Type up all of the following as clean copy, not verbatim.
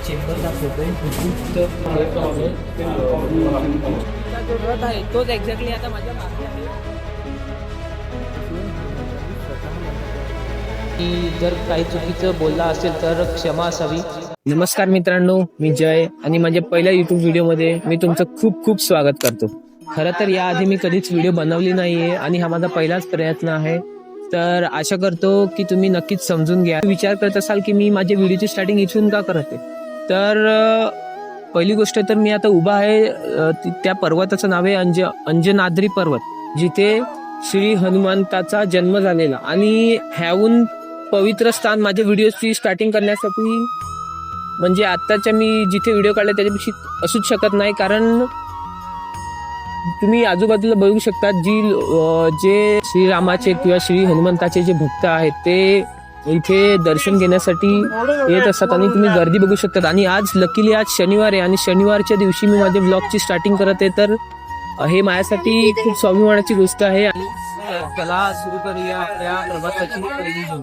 Chamber दाखवतोय जो रथ आहे तोच एक्झॅक्टली आता माझ्या मागे आहे. की जर काही चुकीचं बोलला असेल तर क्षमा असावी. नमस्कार मित्रांनो, मी जय आणि माझ्या पहिल्या युट्यूब व्हिडिओमध्ये मी तुमचं खूप खूप स्वागत करतो. खरं तर याआधी मी कधीच व्हिडिओ बनवली नाहीये आणि हा माझा पहिलाच प्रयत्न आहे. तर आशा करतो की तुम्ही नक्कीच समजून घ्या. विचार करत असाल की मी माझ्या व्हिडिओची स्टार्टिंग इथून का करते, तर पहिली गोष्ट तर मी आता उभा आहे त्या पर्वताचं नाव आहे अंजनाद्री पर्वत, जिथे श्री हनुमंताचा जन्म झालेला. आणि ह्याहून पवित्र स्थान माझ्या व्हिडिओची स्टार्टिंग करण्यासाठी म्हणजे आत्ताच्या मी जिथे व्हिडिओ काढला त्याच्यापेक्षा असूच शकत नाही. कारण तुम्ही आजूबाजूला बघू शकता जे श्रीरामाचे किंवा श्री हनुमंताचे जे भक्त आहेत ते इथे दर्शन घेण्यासाठी येत असतात आणि तुम्ही गर्दी बघू शकतात. आणि आज लकीली आज शनिवार आहे आणि शनिवारच्या दिवशी मी माझ्या ब्लॉगची स्टार्टिंग करत आहे. तर हे माझ्यासाठी खूप स्वाभिमानाची गोष्ट आहे. आणि चला सुरू करूया आपल्या प्रवासाची पहिली घेऊन.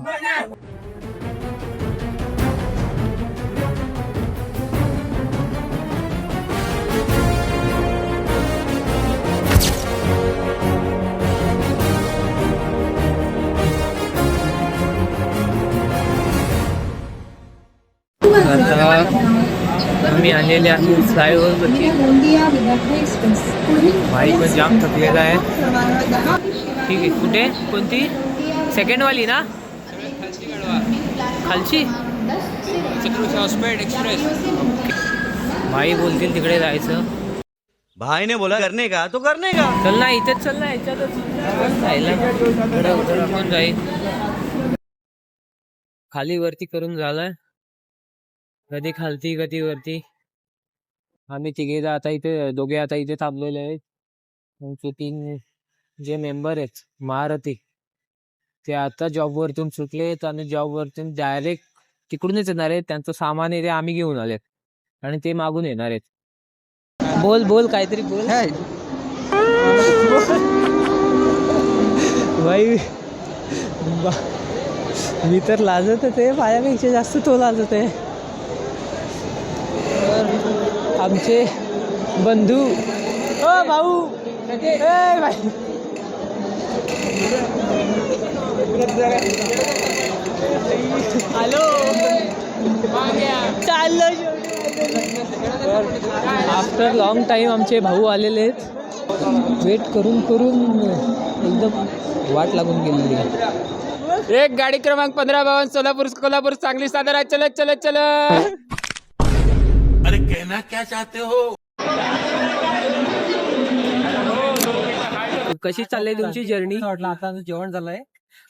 आता आम्ही आलेले आहे फ्लायओव्हरवरती. भाई पण जाम थकलेला आहे. ठीक आहे, कुठे कोणती सेकंड वाली ना, खालची एक्सप्रेस. भाई बोलतील तिकडे जायचं. भाई ने बोला करने का तो करने का. चल ना, इथेच चल ना, ह्याच्यातच कोण जाईल. खाली वरती करून झालंय, कधी खालती कधी वरती. आम्ही दोघे आता इथे थांबलेले आहेत. आमचे 3 जे मेंबर आहेत महारथी ते आता जॉबवरतून सुटलेत आणि जॉबवरतून डायरेक्ट तिकडूनच येणार आहेत. त्यांचं सामान आहे ते आम्ही घेऊन आलेत आणि ते मागून येणार आहेत. बोल काहीतरी बोल. भाई मी तर लाजत होते, माझ्यापेक्षा जास्त तो लाजत आहे. आमचे बंधू भाऊ भाई हॅलो चाललो. आफ्टर लॉंग टाइम आमचे भाऊ आलेले आहेत. वेट करून एकदम वाट लागून गेलेली आहे. एक गाडी क्रमांक 1552 कोल्हापूर सांगली सातारा. चल. अरे कहना क्या चाहते हो. कशी चालली तुमची जर्नी? वाटलं आता जेवण झालंय.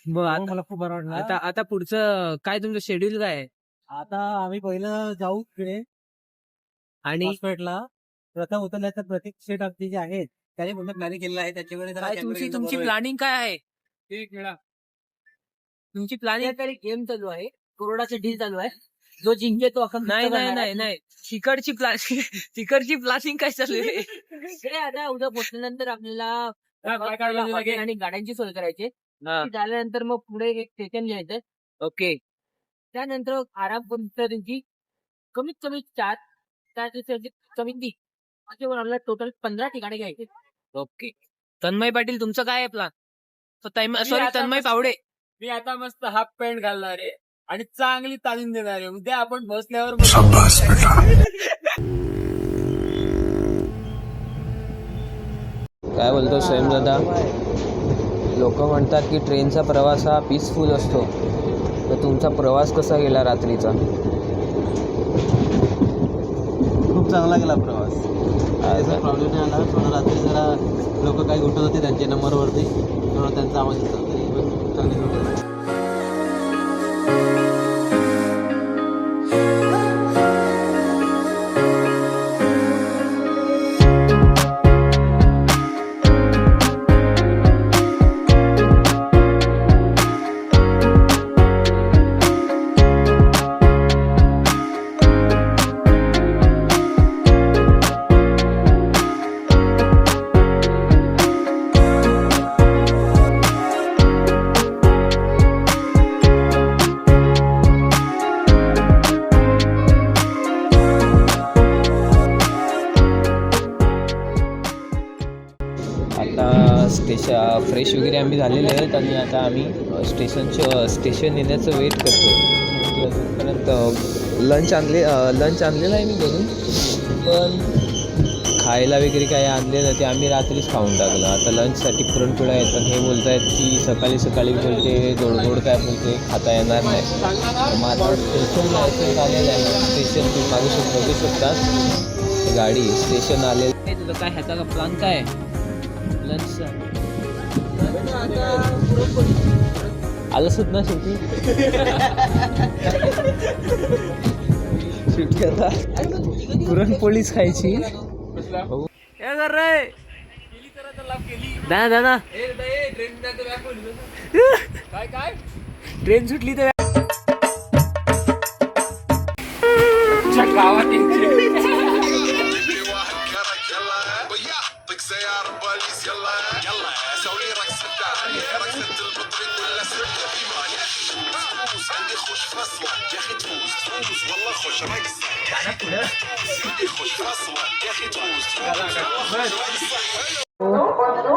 मग मला खूप बरं वाटलं. आता पुढचं काय तुमचं शेड्यूल काय आहे? आता आम्ही पहिलं जाऊ तिकडे आणि हॉस्पिटलला. प्रथम उतरल्याचं प्रत्येक सेट आपली जे आहेत त्याने पूर्ण प्लॅनिंग केलेलं आहे. त्याच्याकडे काय तुमची प्लॅनिंग काय आहे? तुमची प्लॅनिंग तरी गेम चालू आहे, करोडाचे डील चालू आहे. जो जिंके तो आपण नाही तिकडची प्लॅनिंग काय चालू आहे? इकडे आता उद्या पोहोचल्यानंतर आपल्याला आणि गाड्यांची सोय करायची. झाल्यानंतर मग पुढे एक स्टेशन घ्यायचं. ओके, त्यानंतर आराम करून त्यांची कमीत कमी 4 कमीत असे आपल्याला टोटल 15 ठिकाणी घ्यायचे. ओके, तन्मय पाटील तुमचं काय आहे प्लॅन? तन्मय पावडे. मी आता मस्त हाफ पॅन्ट घालणार आहे आणि चांगली तालीम देणार आहे. उद्या आपण बसल्यावर काय बोलतो स्वयं दादा? लोक म्हणतात की ट्रेनचा प्रवास हा पीसफुल असतो, तर तुमचा प्रवास कसा गेला रात्रीचा? खूप चांगला गेला प्रवास. काय प्रॉब्लेम नाही आला. थोडं रात्री जरा लोक काही उठत होते त्यांच्या नंबरवरती, थोडा त्यांचा आवाज येत होता. खूप चांगली गोष्ट. आता फ्रेश वगैरे आम्ही झालेले आहेत आणि आता आम्ही स्टेशन येण्याचं वेट करतो. अजूनपर्यंत लंच आणलेलं आहे मी घरून, पण खायला वगैरे काही आणलेलं ते आम्ही रात्रीच खाऊन टाकलं. आता लंचसाठी पुरणपोळ्या आहेत, पण हे बोलत आहेत की सकाळी बोलते गोड काय बोलते खाता येणार नाही. तर मग आता स्टेशन लायसन्स आलेलं आहे. स्टेशन तुम्ही बघू शकतात गाडी स्टेशन आलेलं आहे. तुझं काय ह्याचा प्लॅन काय आहे लंचचा? आलंच ना शेवटी आता पुरणपोळीच खायची. दादा ट्रेन सुटली तर गावात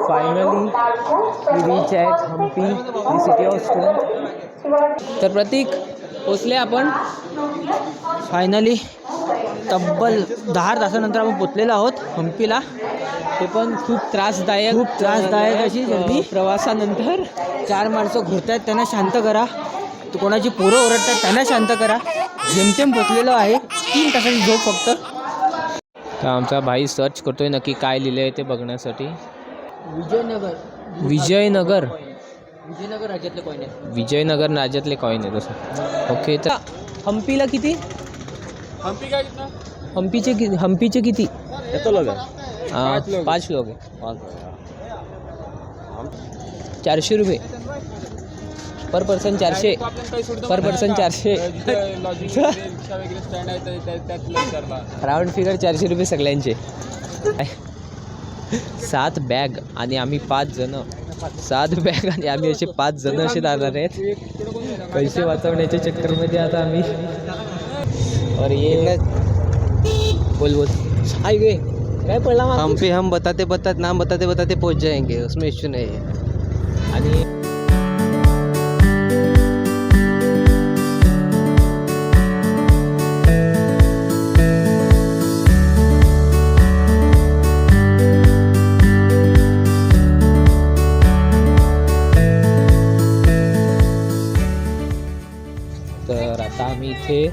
finally reach at Hampi, the city of stone. तर प्रतीक पोचले आपण फायनली. तब्बल 10 तासानंतर आपण पोचलेलो आहोत हम्पीला. ते पण खूप त्रासदायक अशी जर्नी. प्रवासानंतर 4 माणसं घुरतायत, त्यांना शांत करा. तर कोणाची पोरं ओरडतात त्यांना शांत करा. जेमतेम पोचलेलो आहे. 3 तासाची झोप फक्त. तर आमचा भाई सर्च करतोय नक्की काय लिहिलं आहे ते बघण्यासाठी. विजयनगर राज्यातले कॉईन आहे तसं. ओके, तर हम्पीला किती? हम्पीचे किती? 5 लोग आहे. 400 रुपये पर पर्सन. 400 पर पर्सन. 400 राऊंड फिगर 400 रुपये सगळ्यांचे. 7 बॅग आणि आम्ही 5 जण. 7 बॅग आणि आम्ही असे 5 जण असे जाणार आहेत पैसे वाचवण्याच्या चक्करमध्ये आता आम्ही. और ये बोल आई गए काय पडला हम्पी हम बताते नाम बताते पहुंच जाएंगे, उसमें इश्यू नहीं है. आणि तर आता आम्ही इथे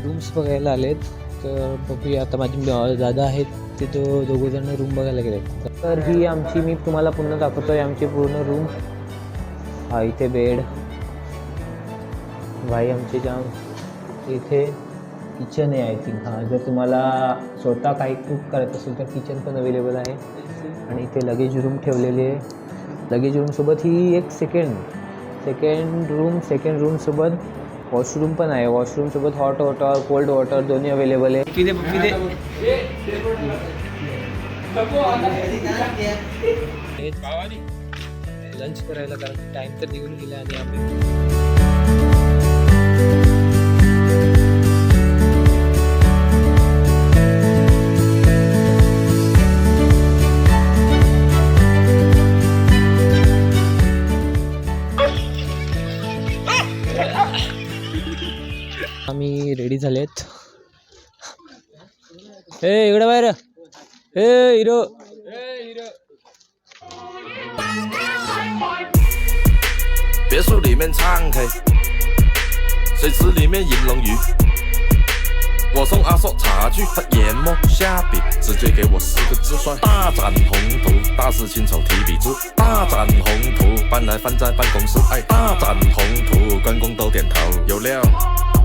रूम्स बघायला आलेत. तर बघूया आता. माझी दादा आहेत ते दोघंजण रूम बघायला गेलेत. तर ही आमची, मी तुम्हाला पुन्हा दाखवतो आहे आमची पूर्ण रूम. हा इथे बेड, भाई आमचे जाम. इथे किचन आहे आय थिंक. हां, जर तुम्हाला स्वतः काही कुक करायचं असेल तर किचन पण अवेलेबल आहे. आणि इथे लगेज रूम ठेवलेली आहे. लगेज रूमसोबत ही एक सेकंड रूमसोबत वॉशरूम पण आहे. वॉशरूमसोबत हॉट वॉटर कोल्ड वॉटर दोन्ही अवेलेबल आहे. लंच करायला, कारण टाईम तर निघून गेला आणि आम्ही रेडी झालेत. इकडे बाहेर हिरो.别墅里面唱 K， 水池里面饮龙鱼。我送阿硕茶具，他研磨下笔，直接给我4个字帅。大展宏图，大师亲手提笔字。大展宏图，搬来放在办公室。哎，大展宏图，关公都点头。有料，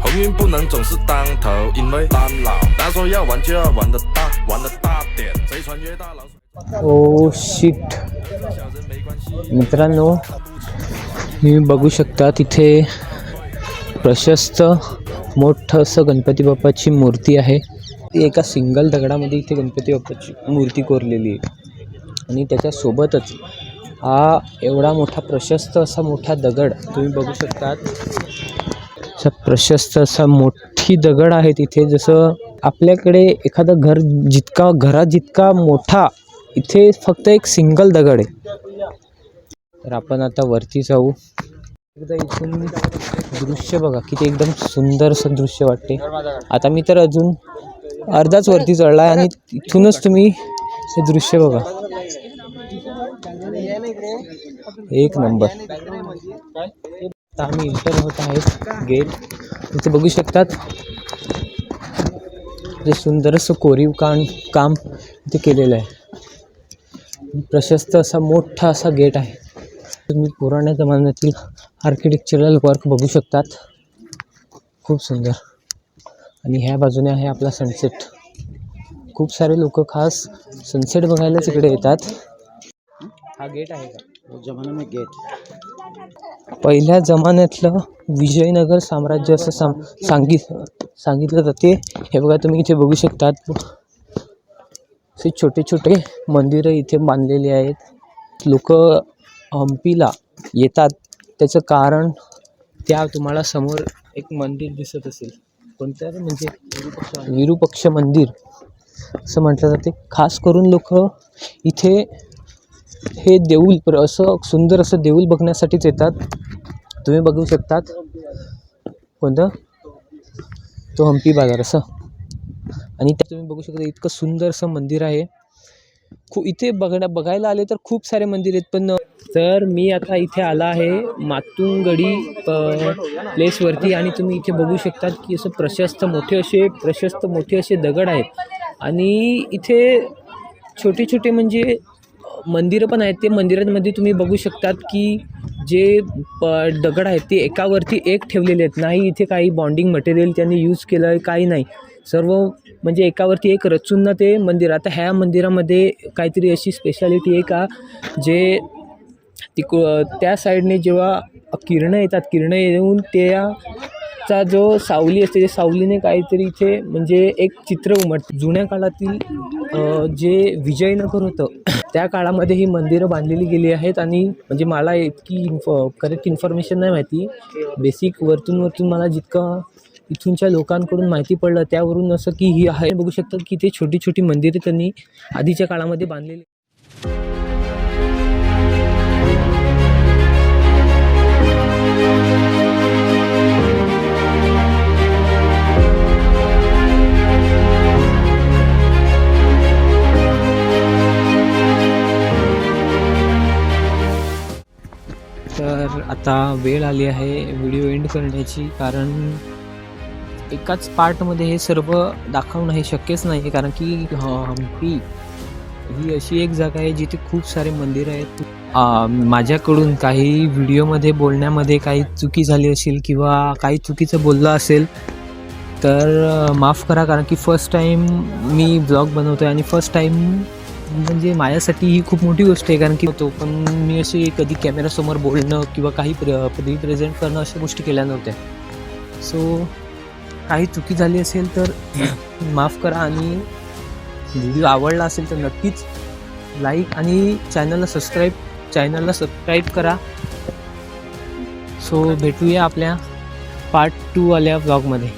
鸿运不能总是当头，因为当老。他说要玩就要玩得大，玩得大点，贼船越大老鼠。ओ शिट. मित्रांनो, तुम्ही बघू शकता तिथे प्रशस्त मोठं असं गणपती बाप्पाची मूर्ती आहे. ती एका सिंगल दगडामध्ये इथे गणपती बाप्पाची मूर्ती कोरलेली आहे. आणि त्याच्यासोबतच हा एवढा मोठा प्रशस्त असा मोठा दगड तुम्ही बघू शकतात. असा प्रशस्त असा मोठी दगड आहे तिथे. जसं आपल्याकडे एखादं घर घरात जितका मोठा इथे फक्त एक सिंगल दगड आहे. तर आपण आता वरती जाऊ. एकदा इथून दृश्य बघा किती एकदम सुंदर असं दृश्य वाटते. आता मी तर अजून अर्धाच वरती चढला आणि इथूनच तुम्ही हे दृश्य बघा, एक नंबर. आता आम्ही इंटर होत आहे गेट. इथे बघू शकतात जे सुंदर असं कोरीव काम इथे केलेलं आहे. प्रशस्त असा मोठा असा गेट आहे. तुम्ही पुराण्या जमान्यातील आर्किटेक्चरल वर्क बघू शकतात, खूप सुंदर. आणि ह्या बाजूने आहे आपला सनसेट. खूप सारे लोक खास सनसेट बघायलाच इकडे येतात. हा गेट आहे का? जमाना में गेट पहिल्या जमान्यातलं विजयनगर साम्राज्य असं सांगितलं जाते. हे बघा तुम्ही इथे बघू शकतात, असे छोटे छोटे मंदिरं इथे बांधलेली आहेत. लोक हम्पीला येतात त्याचं कारण, त्या तुम्हाला समोर एक मंदिर दिसत असेल, कोणतं म्हणजे विरूपक्ष मंदिर असं म्हटलं जाते. खास करून लोक इथे हे देऊळ असं सुंदर असं देऊळ बघण्यासाठीच येतात. तुम्ही बघू शकतात कोणतं, तो हम्पी बाजार असं. आणि त्या तुम्ही बघू शकता इतकं सुंदर असं मंदिर आहे. इथे बघायला आले तर खूप सारे मंदिर आहेत. पण तर मी आता इथे आला आहे मातुंगडी प्लेसवरती. आणि तुम्ही इथे बघू शकतात की असं प्रशस्त मोठे असे दगड आहेत. आणि इथे छोटे छोटे म्हणजे मंदिरं पण आहेत. ते मंदिरांमध्ये तुम्ही बघू शकतात की जे दगड आहेत ते एकावरती एक ठेवलेले आहेत. नाही इथे काही बॉन्डिंग मटेरियल त्यांनी यूज केलं आहे, काही नाही. सर्व म्हणजे एकावरती एक रचून ना ते मंदिर. आता ह्या मंदिरामध्ये काहीतरी अशी स्पेशालिटी आहे का, जे त्या साईडने जेव्हा किरणं येऊन त्याचा जो सावली असते, त्या सावलीने काहीतरी इथे म्हणजे एक चित्र उमटते. जुन्या काळातील जे विजयनगर होतं त्या काळामध्ये ही मंदिरं बांधलेली गेली आहेत. आणि म्हणजे मला इतकी करेक्ट इन्फॉर्मेशन नाही माहिती, बेसिक वरतून मला जितकं इथूनच्या लोकांकडून माहिती पडलं त्यावरून असं की ही आहे. बघू शकतात की ते छोटी छोटी मंदिरे त्यांनी आधीच्या काळामध्ये बांधलेली. तर आता वेळ आली आहे व्हिडिओ एंड करण्याची, कारण एकाच पार्टमध्ये हे सर्व दाखवणं हे शक्यच नाही. कारण की हम्पी ही अशी एक जागा आहे जिथे खूप सारे मंदिरं आहेत. माझ्याकडून काही व्हिडिओमध्ये बोलण्यामध्ये काही चुकी झाली असेल किंवा काही चुकीचं बोललं असेल तर माफ करा. कारण की फर्स्ट टाईम मी ब्लॉग बनवतो आहे आणि फर्स्ट टाईम म्हणजे माझ्यासाठी ही खूप मोठी गोष्ट आहे. कारण की पण मी अशी कधी कॅमेरासमोर बोलणं किंवा काही रिप्रेझेंट करणं अशा गोष्टी केल्या नव्हत्या. सो काही चुकी झाली असेल तर माफ करा. आणि व्हिडिओ आवडला असेल तर नक्कीच लाईक आणि चॅनलला सबस्क्राईब करा. सो भेटूया आपल्या पार्ट 2 वाल्या ब्लॉगमध्ये.